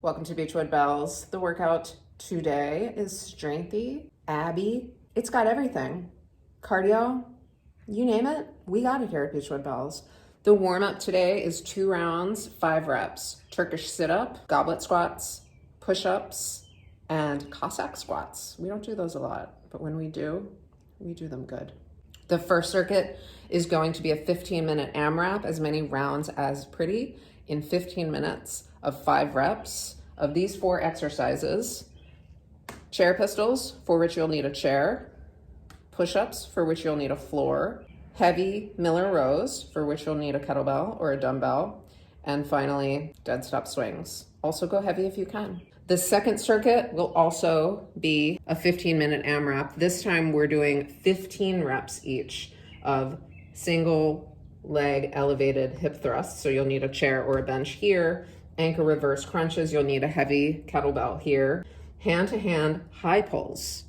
Welcome to Beachwood Bells. The workout today is strengthy, abby. It's got everything. Cardio, you name it, we got it here at Beachwood Bells. The warm-up today is 2 rounds, 5 reps. Turkish sit-up, goblet squats, push-ups, and Cossack squats. We don't do those a lot, but when we do them good. The first circuit is going to be a 15-minute AMRAP, as many rounds as pretty, in 15 minutes of 5 reps of these 4 exercises. Chair pistols, for which you'll need a chair. Push-ups, for which you'll need a floor. Heavy Miller rows, for which you'll need a kettlebell or a dumbbell. And finally, dead stop swings. Also go heavy if you can. The second circuit will also be a 15-minute AMRAP. This time we're doing 15 reps each of single leg elevated hip thrusts. So you'll need a chair or a bench here. Ankle reverse crunches, you'll need a heavy kettlebell here. Hand-to-hand high pulls.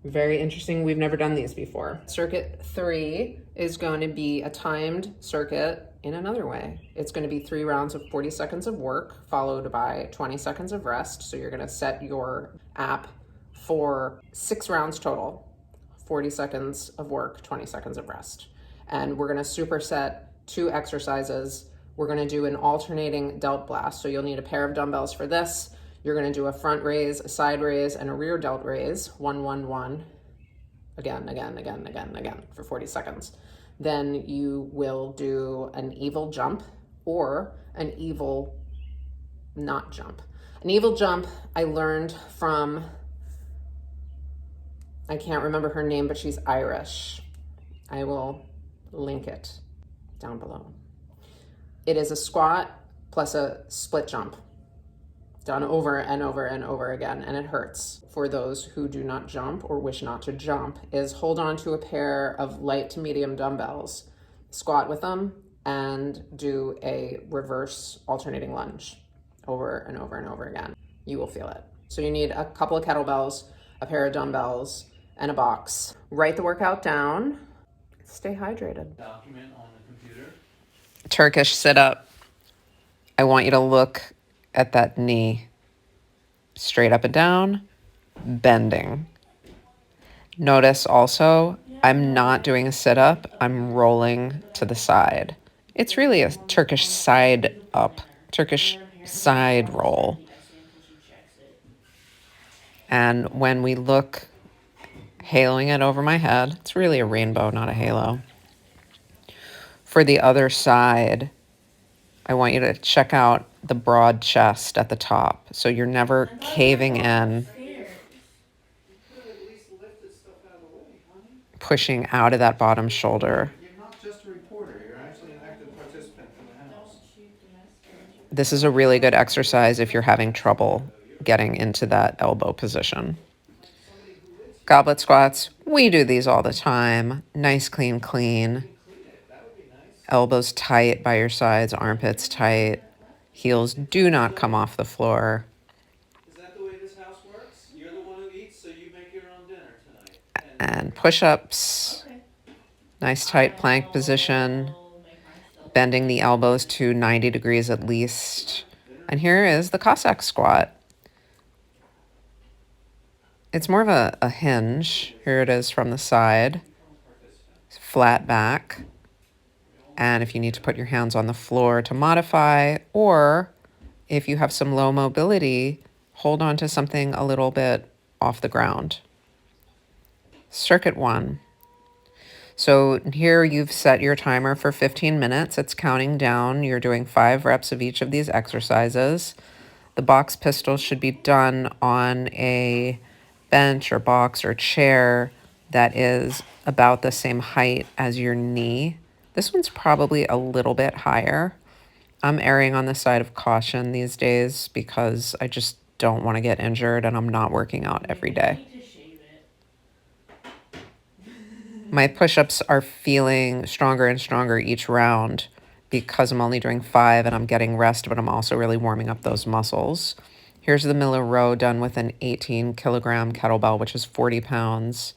Very interesting, we've never done these before. Circuit 3 is going to be a timed circuit in another way. It's going to be 3 rounds of 40 seconds of work followed by 20 seconds of rest. So you're going to set your app for 6 rounds total, 40 seconds of work, 20 seconds of rest. And we're going to superset 2 exercises. We're going to do an alternating delt blast. So you'll need a pair of dumbbells for this. You're going to do a front raise, a side raise, and a rear delt raise. 1, 1, 1. Again for 40 seconds. Then you will do an evil jump or an evil not jump. An evil jump I learned from, I can't remember her name, but she's Irish. I will link it down below. It is a squat plus a split jump done over and over and over again, and it hurts. For those who do not jump or wish not to jump, is hold on to a pair of light to medium dumbbells, squat with them, and do a reverse alternating lunge over and over and over again. You will feel it. So you need a couple of kettlebells, a pair of dumbbells, and a box. Write the workout down. Stay hydrated. Document on the computer. Turkish sit-up. I want you to look at that knee, straight up and down, bending. Notice also, I'm not doing a sit-up, I'm rolling to the side. It's really a Turkish side up, Turkish side roll. And when we look, haloing it over my head, it's really a rainbow, not a halo. For the other side, I want you to check out the broad chest at the top. So you're never caving in, pushing out of that bottom shoulder. You're not just a reporter, you're actually an active participant in the house. This is a really good exercise if you're having trouble getting into that elbow position. Goblet squats, we do these all the time. Nice, clean, clean. Elbows tight by your sides, armpits tight. Heels do not come off the floor. Is that the way this house works? You're the one who eats, so you make your own dinner tonight. And push-ups. Nice tight plank position. Bending the elbows to 90 degrees at least. And here is the Cossack squat. It's more of a hinge. Here it is from the side. Flat back. And if you need to put your hands on the floor to modify, or if you have some low mobility, hold on to something a little bit off the ground. Circuit 1. So here you've set your timer for 15 minutes. It's counting down. You're doing 5 reps of each of these exercises. The box pistols should be done on a bench or box or chair that is about the same height as your knee. This one's probably a little bit higher. I'm erring on the side of caution these days because I just don't want to get injured and I'm not working out every day. My push-ups are feeling stronger and stronger each round because I'm only doing 5 and I'm getting rest, but I'm also really warming up those muscles. Here's the Miller row done with an 18-kilogram kettlebell, which is 40 pounds.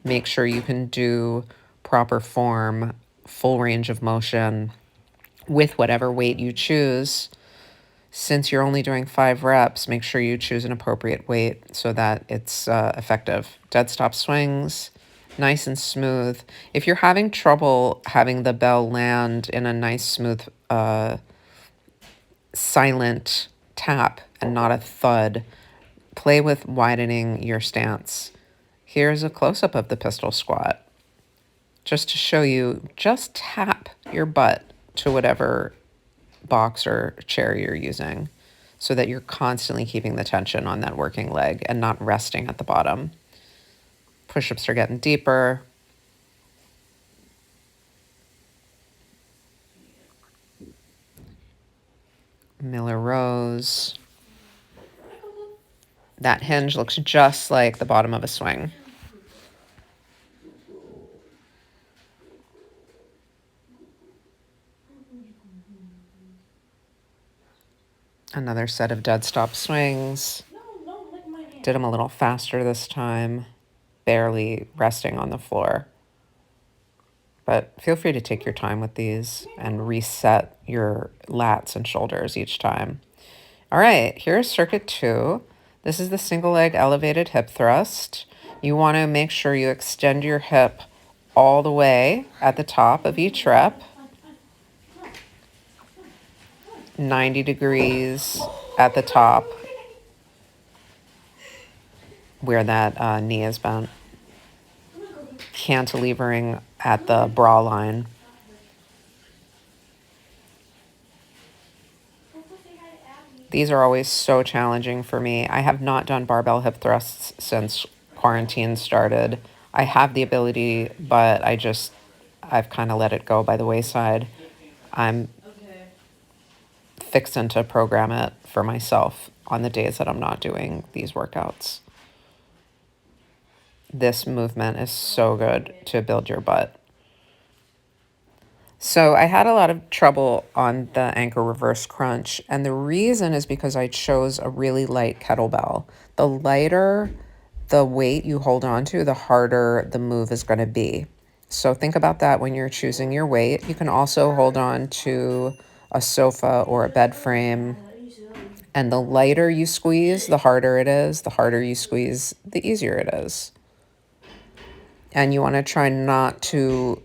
Make sure you can do proper form, full range of motion with whatever weight you choose. Since you're only doing 5 reps, make sure you choose an appropriate weight so that it's effective. Dead stop swings, nice and smooth. If you're having trouble having the bell land in a nice, smooth, silent tap and not a thud, play with widening your stance. Here's a close-up of the pistol squat. Just to show you, just tap your butt to whatever box or chair you're using so that you're constantly keeping the tension on that working leg and not resting at the bottom. Push-ups are getting deeper. Miller rows. That hinge looks just like the bottom of a swing. Another set of dead stop swings. Did them a little faster this time, barely resting on the floor. But feel free to take your time with these and reset your lats and shoulders each time. All right, here's circuit 2. This is the single leg elevated hip thrust. You want to make sure you extend your hip all the way at the top of each rep. 90 degrees at the top where that knee is bent. Cantilevering at the bra line. These are always so challenging for me. I have not done barbell hip thrusts since quarantine started. I have the ability, but I've kind of let it go by the wayside. I'm fixing to program it for myself on the days that I'm not doing these workouts. This movement is so good to build your butt. So I had a lot of trouble on the ankle reverse crunch, and the reason is because I chose a really light kettlebell. The lighter the weight you hold on to, the harder the move is going to be. So think about that when you're choosing your weight. You can also hold on to a sofa or a bed frame, and the lighter you squeeze, the harder it is. The harder you squeeze, the easier it is. And you want to try not to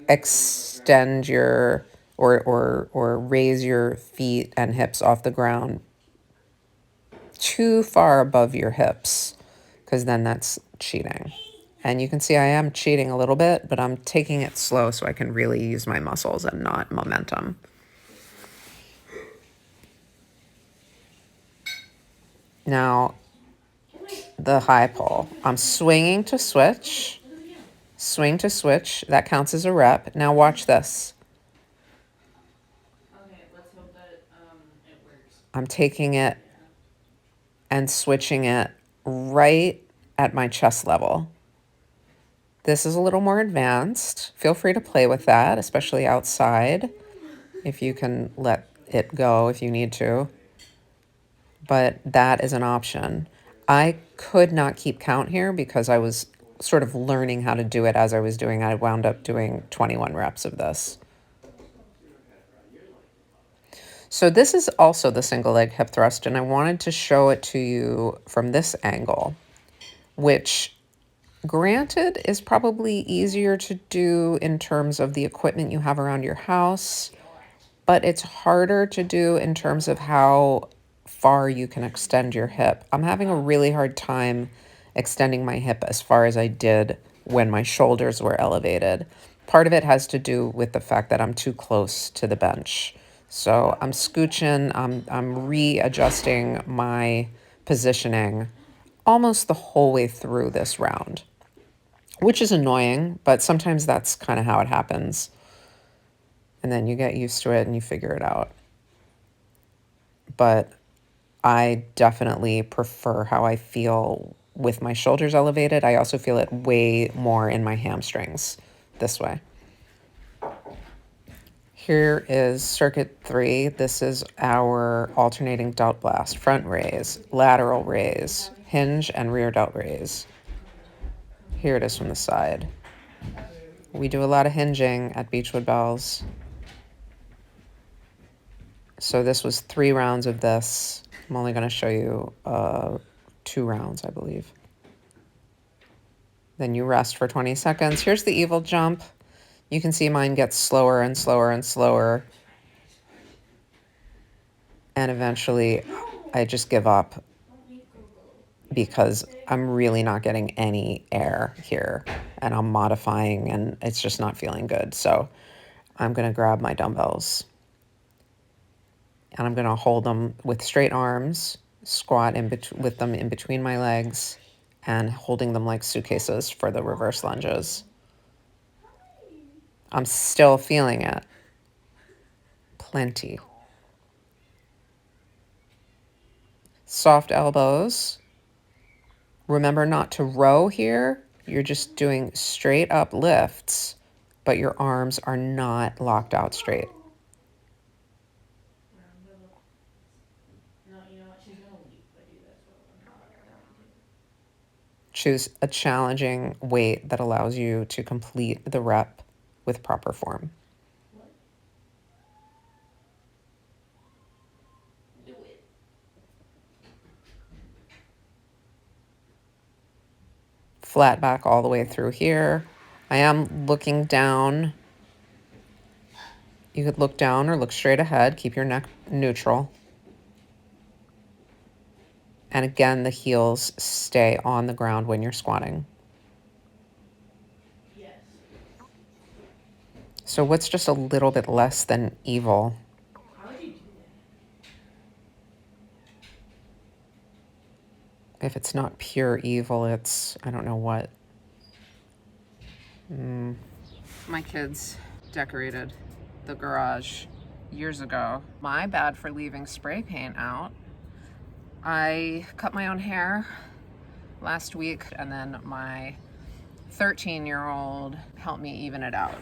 extend your or raise your feet and hips off the ground too far above your hips, because then that's cheating. And you can see I am cheating a little bit, but I'm taking it slow so I can really use my muscles and not momentum. Now, the high pull. I'm swinging to switch. Swing to switch. That counts as a rep. Now watch this. Okay, let's hope that it works. I'm taking it and switching it right at my chest level. This is a little more advanced. Feel free to play with that, especially outside, if you can let it go if you need to. But that is an option. I could not keep count here because I was sort of learning how to do it as I was doing. I wound up doing 21 reps of this. So this is also the single leg hip thrust, and I wanted to show it to you from this angle, which granted is probably easier to do in terms of the equipment you have around your house, but it's harder to do in terms of how far you can extend your hip. I'm having a really hard time extending my hip as far as I did when my shoulders were elevated. Part of it has to do with the fact that I'm too close to the bench. So I'm scooching, I'm readjusting my positioning almost the whole way through this round, which is annoying, but sometimes that's kind of how it happens. And then you get used to it and you figure it out. But I definitely prefer how I feel with my shoulders elevated. I also feel it way more in my hamstrings this way. Here is circuit 3. This is our alternating delt blast, front raise, lateral raise, hinge, and rear delt raise. Here it is from the side. We do a lot of hinging at Beachwood Bells. So this was 3 rounds of this. I'm only going to show you 2 rounds, I believe. Then you rest for 20 seconds. Here's the evil jump. You can see mine gets slower and slower and slower. And eventually I just give up because I'm really not getting any air here. And I'm modifying and it's just not feeling good. So I'm going to grab my dumbbells. And I'm going to hold them with straight arms, squat with them in between my legs, and holding them like suitcases for the reverse lunges. I'm still feeling it. Plenty. Soft elbows. Remember not to row here. You're just doing straight up lifts, but your arms are not locked out straight. No, you know what? She's gonna leave if I do this, so I'm not going to. Choose a challenging weight that allows you to complete the rep with proper form. What? Do it. Flat back all the way through here. I am looking down. You could look down or look straight ahead. Keep your neck neutral. And again, the heels stay on the ground when you're squatting. Yes. So what's just a little bit less than evil? How would you do that? If it's not pure evil, it's, I don't know what. My kids decorated the garage years ago. My bad for leaving spray paint out. I cut my own hair last week, and then my 13-year-old helped me even it out.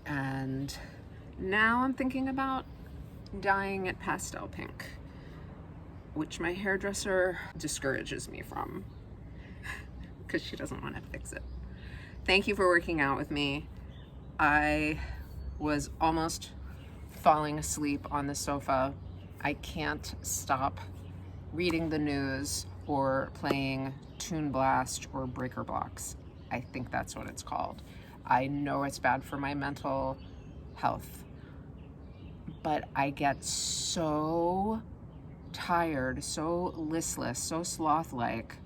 And now I'm thinking about dyeing it pastel pink, which my hairdresser discourages me from because she doesn't want to fix it. Thank you for working out with me. I was almost falling asleep on the sofa. I can't stop reading the news or playing Toon Blast or Breaker Blocks. I think that's what it's called. I know it's bad for my mental health, but I get so tired, so listless, so sloth-like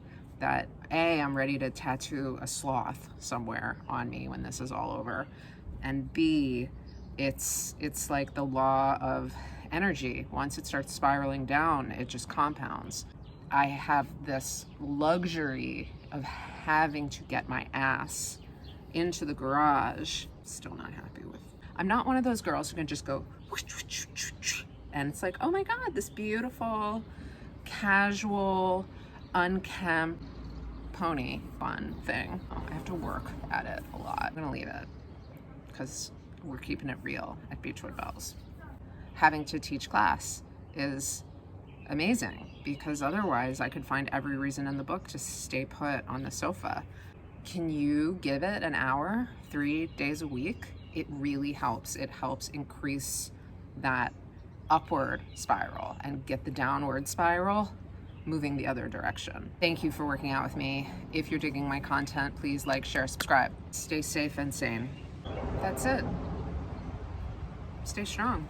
that A, I'm ready to tattoo a sloth somewhere on me when this is all over, and B, it's like the law of energy. Once it starts spiraling down, it just compounds. I have this luxury of having to get my ass into the garage. Still not happy with. I'm not one of those girls who can just go whoosh, whoosh, whoosh, whoosh, and it's like, oh my God, this beautiful, casual, unkempt pony bun thing. Oh, I have to work at it a lot. I'm gonna leave it because we're keeping it real at Beachwood Bells. Having to teach class is amazing because otherwise I could find every reason in the book to stay put on the sofa. Can you give it an hour, 3 days a week? It really helps. It helps increase that upward spiral and get the downward spiral moving the other direction. Thank you for working out with me. If you're digging my content, please like, share, subscribe. Stay safe and sane. That's it. Stay strong.